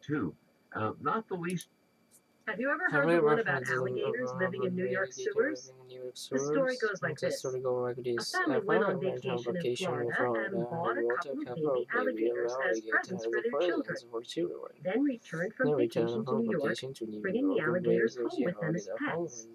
too. Not the least. Have you ever heard the one about alligators living in New York sewers? The story goes like this. A family went on vacation in Florida and bought a couple of baby alligators as presents for their children, then returned from vacation to New York, bringing the alligators home with them as pets.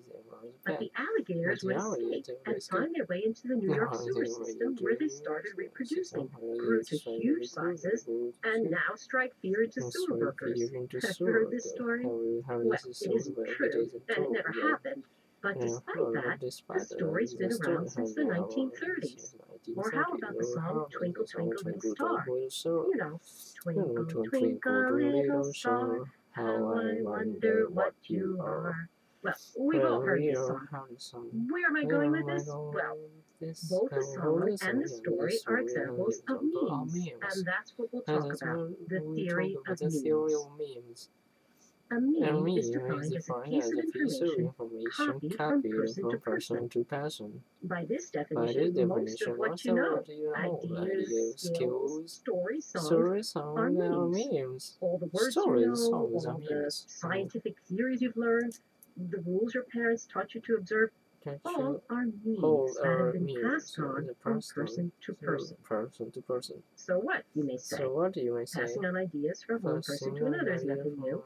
But the alligators would escape and find their way into the New York sewer system, where they started reproducing, grew to huge sizes, and now strike fear into sewer workers. Have you heard this story? Well, it isn't true, and it never happened. But despite that, the story's been around since the 1930s. Or how about the song Twinkle Twinkle Little Star? You know, twinkle twinkle little star, how I wonder what you are. Well, we've all heard this song. Where am I going with this? Well, both the song and the story are examples of memes, and that's what we'll talk about, the theory of memes. A meme is defined as a piece of information copied from person to person. By this definition, most of what you know, ideas, skills, stories, songs, are memes. All the words you know, all the scientific theories you've learned, the rules your parents taught you to observe, all are memes that have been passed on from person to person. So what, you may say? Passing on ideas from one person to another is nothing new.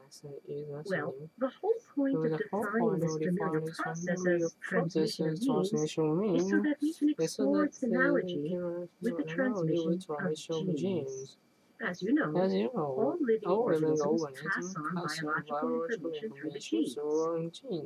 Well, the whole point of defining this familiar process as transmission of memes is so that we can explore its analogy with the transmission of genes. As you know, all living organisms pass on biological information through the genes.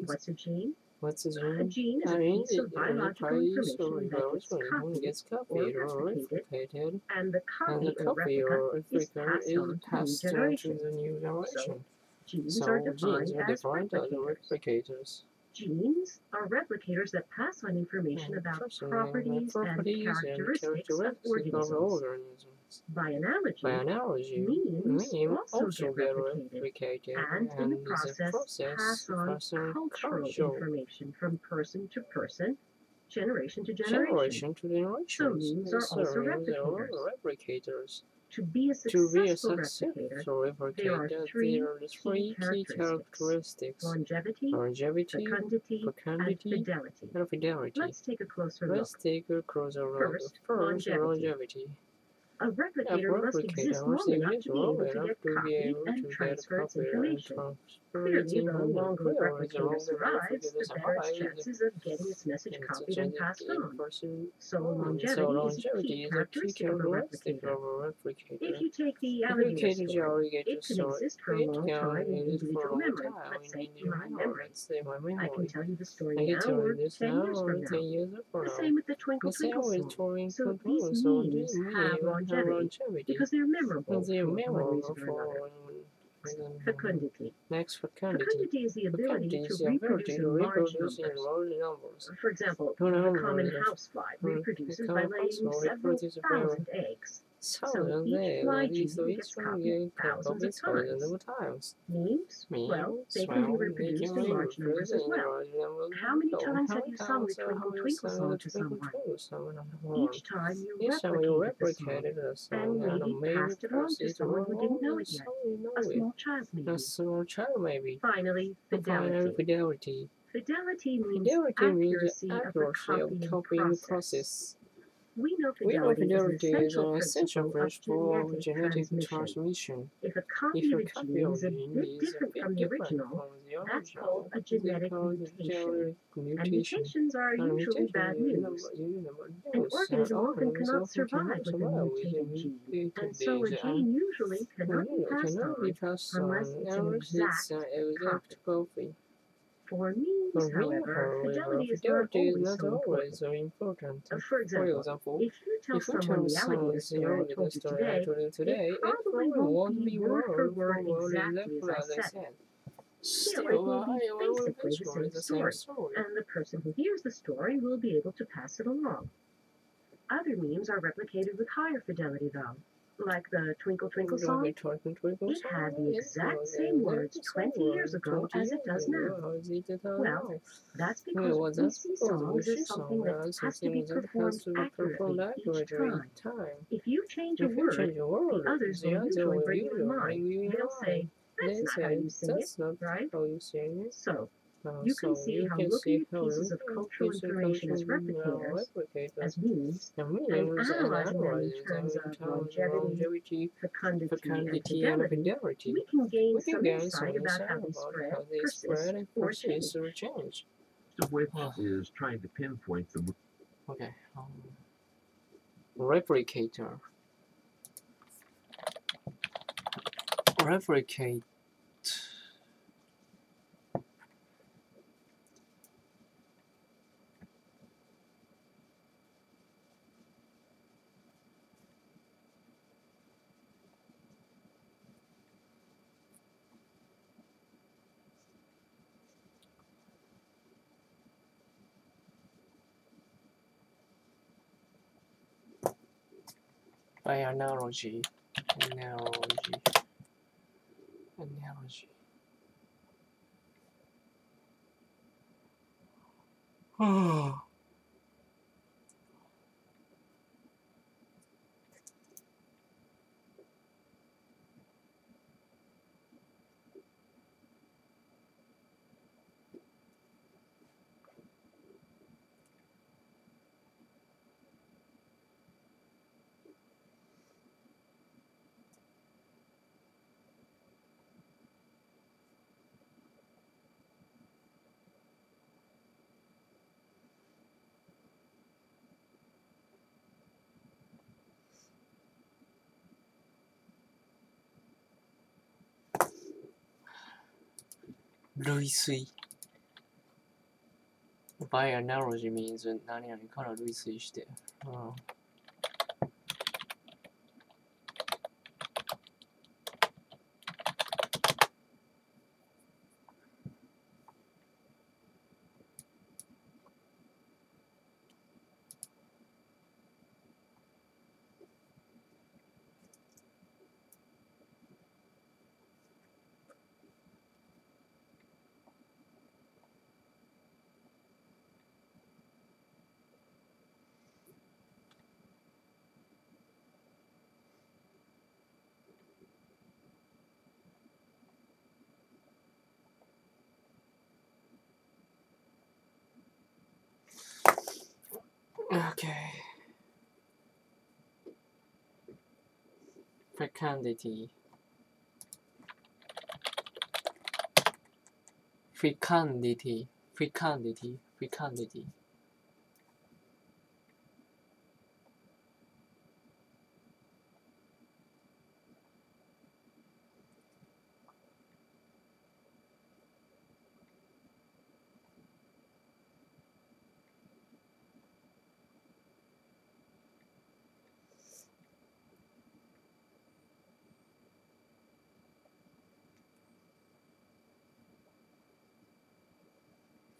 What's a gene? A gene is a piece of biological information that gets copied or replicated, and the copy or replica is passed on to the new generation. So, genes are defined as replicators. Genes are replicators that pass on information about properties and characteristics of organisms. By analogy, memes also get replicated and in the process pass on cultural information from person to person, generation to generation. So memes are also replicators. To be a successful replicator, there are three key characteristics: longevity, fecundity, and fidelity. Let's take a closer look. First, longevity. A replicator must exist long enough to be able to get copied and transfer its information. Clearly, the longer the replicator survives, the better its chances of getting its message copied and passed on. So longevity is a key characteristic of a replicator. If you take the alligator story, it can exist for a long time in individual memory, let's say in my memory. I can tell you the story now or 10 years from now. The same with the Twinkle Twinkle song. So these memes have longevity because they're memorable for one reason or another. Fecundity. Fecundity is the ability to reproduce in large numbers. For example, the common housefly reproduces by laying several thousand eggs. So each fly gene gets copied thousands of times. Memes? Well, they can be reproduced in large numbers as well. How many times have you sung the Twinkle Twinkle song to someone? Each time you replicated the song and maybe passed it on to someone who didn't know it yet. A small child maybe. Finally, fidelity. Fidelity means accuracy of the copying process. We know fidelity is an essential principle of genetic transmission. If a copy of a gene is a bit different from the original, that's called a genetic mutation. And mutations are usually bad news. An organism often cannot survive with a mutated gene, and so a gene usually cannot be passed on unless it's an exact copy. For memes, however, fidelity is not always so important. For example, if you tell someone the alligator story I told you today, it probably won't be word for word exactly as I said. Still, it will be basically the same story, and the person who hears the story will be able to pass it along. Other memes are replicated with higher fidelity, though. Like the Twinkle Twinkle song, it had the exact same words 20 years ago as it does now. Well, that's because these songs is something that has to be performed accurately each time. If you change a word, the others will usually bring it in mind. They'll say, That's not how you sing it, right? How you sing it. So, you can see how looking at pieces of cultural information as replicators, as means, and analyzing them in terms of longevity, fecundity, and fidelity, we can gain some insight about how they spread, persist, or change. Which is trying to pinpoint the. Okay. Replicator. Replicate. By analogy. Oh.類推 by analogy means 何々から類推して。Okay. Fecundity. Fecundity. Fecundity. Fecundity.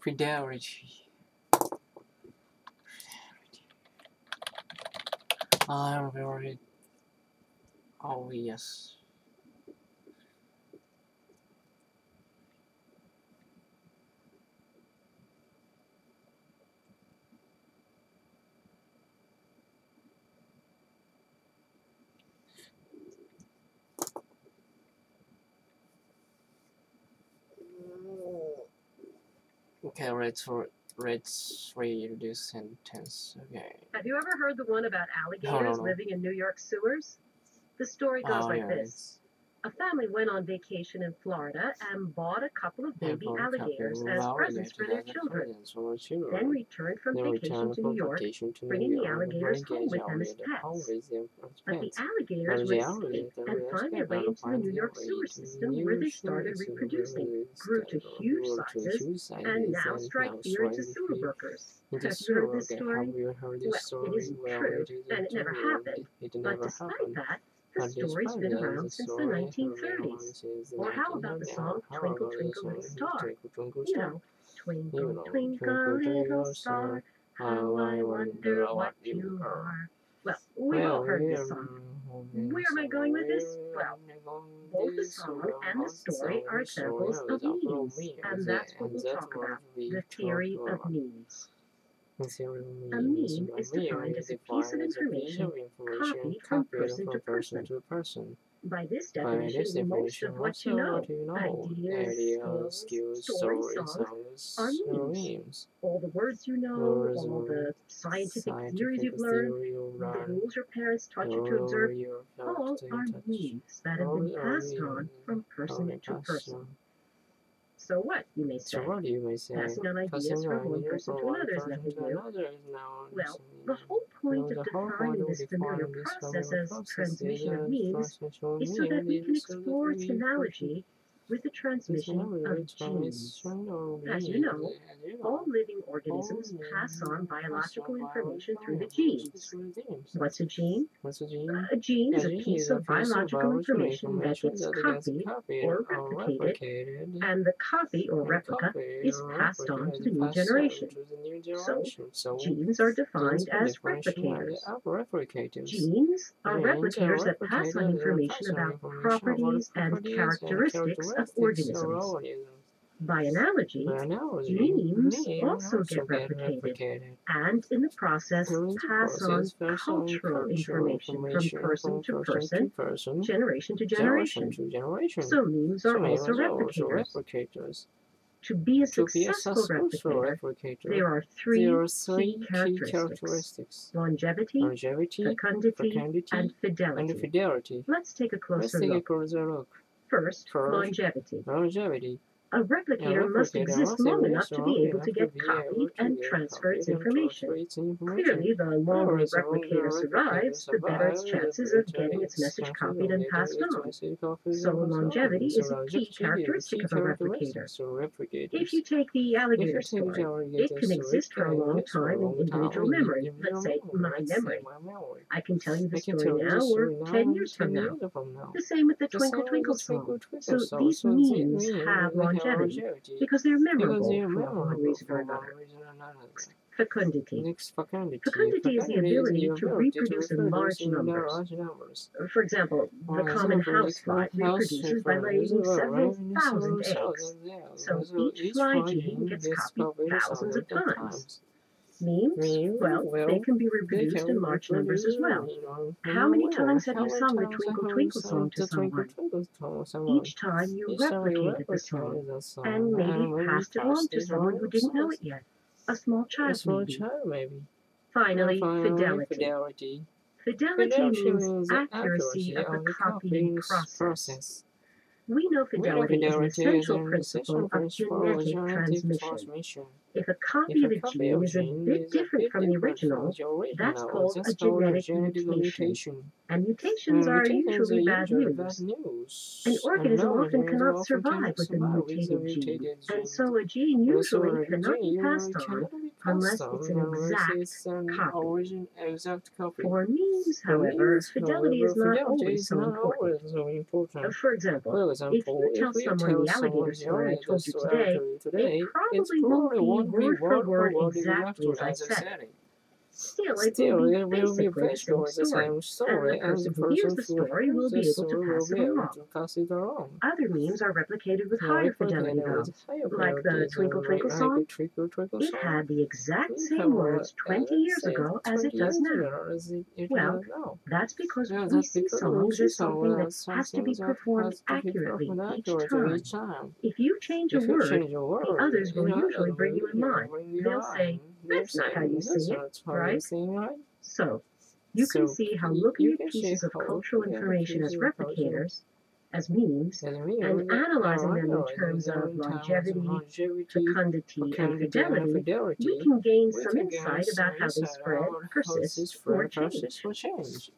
Fidelity. I'm very. Oh, yes. Okay, let's read this sentence. Okay. Have you ever heard the one about alligators living in New York sewers? The story goes like this. A family went on vacation in Florida and bought a couple of baby alligators as presents for their children. Then returned from vacation to New York, bringing the alligators home with them as pets. But the alligators would escape and find their way into the New York sewer system where they started reproducing, grew to huge sizes, and now strike fear into sewer workers. Have you heard this story? Well, it isn't true, and it never happened. But despite that, the story's been around since the 1930s. Or how about the song Twinkle, Twinkle, Little Star? You know, twinkle, twinkle, little star, how I wonder what you are. Well, we've all heard this song. Where am I going with this? Well, both the song and the story are examples of meanings, and that's what we'll talk about, the theory of meanings. A meme is defined as a piece of information copied from person to person. By this definition, most of what you know, ideas, skills, stories, songs, are memes. All the words you know, all the scientific theories you've learned, the rules your parents taught you to observe, all are memes that have been passed on from person to person. So what, you may say? Passing on ideas from one person to another is nothing new. Well, the whole point of defining this familiar process as transmission of memes is so that we can explore its analogy with the transmission of genes. As you know, all living organisms pass on biological information through the genes. What's a gene? A gene is a piece of biological information that gets copied or replicated, and the copy or replica is passed on to the new generation. So, genes are defined as replicators. Genes are replicators that pass on information about properties and characteristics of organisms. By analogy, memes also get replicated, and in the process pass on cultural information from person to person, generation to generation. So memes are also replicators. To be a successful replicator, there are three key characteristics: longevity, fecundity, and fidelity. Let's take a closer look. First, longevity. A replicator must exist long enough to be able to get copied and transfer its information. Clearly, the longer a replicator survives, the better its chances of getting its message copied and passed on. So longevity is a key characteristic of a replicator. If you take the alligator story, it can exist for a long time in individual memory, let's say my memory. I can tell you the story now or 10 years from now. The same with the Twinkle Twinkle song. So these memes have longevity because they're memorable for one reason or another. Fecundity. Fecundity is the ability to reproduce in large numbers. For example, the common housefly reproduces by laying several thousand eggs. So each fly gene gets copied thousands of times. Memes? Well, they can be reproduced in large numbers as well. How many times have you sung the Twinkle Twinkle song to someone? Each time you replicated the song, and maybe passed it on to someone who didn't know it yet. A small child maybe. Finally, fidelity. Fidelity means accuracy of the copying process. We know fidelity is an essential principle of genetic transmission. If a copy of a gene is a bit different from the original, that's called a genetic mutation. And mutations are usually bad news. An organism often cannot survive with a mutated gene, and so a gene usually cannot be passed on unless it's an exact copy. For memes, however, fidelity is not always so important. For example, if you tell someone the alligator story I told you today, it probably won't be word for word exactly as I said it. Still, it will be basically the same story, and the person who hears the story will be able to pass it along. Other memes are replicated with higher fidelity though, like the Twinkle Twinkle song. It had the exact same words 20 years ago as it does now. Well, that's because we see songs as something that has to be performed accurately each time. If you change a word, the others will usually bring you in mind. They'll say, "That's not how you sing it, right?" So, you can see how looking at pieces of cultural information as replicators, as memes, and analyzing them in terms of longevity, fecundity, and fidelity, we can gain some insight about how they spread, persist, or change.